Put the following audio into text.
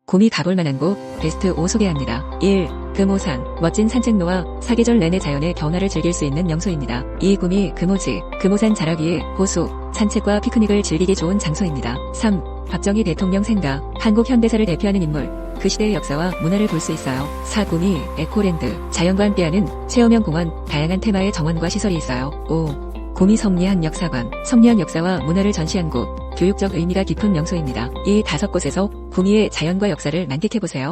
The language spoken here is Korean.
구미 가볼만한 곳 베스트 5 소개합니다. 1. 금오산. 멋진 산책로와 사계절 내내 자연의 변화를 즐길 수 있는 명소입니다. 2. 구미 금오지. 금오산 자락 위에 호수, 산책과 피크닉을 즐기기 좋은 장소입니다. 3. 박정희 대통령 생가. 한국 현대사를 대표하는 인물. 그 시대의 역사와 문화를 볼 수 있어요. 4. 구미 에코랜드. 자연과 함께하는 체험형 공원, 다양한 테마의 정원과 시설이 있어요. 5. 구미 성리한 역사관. 성리한 역사와 문화를 전시한 곳, 교육적 의미가 깊은 명소입니다. 이 5곳에서 구미의 자연과 역사를 만끽해보세요.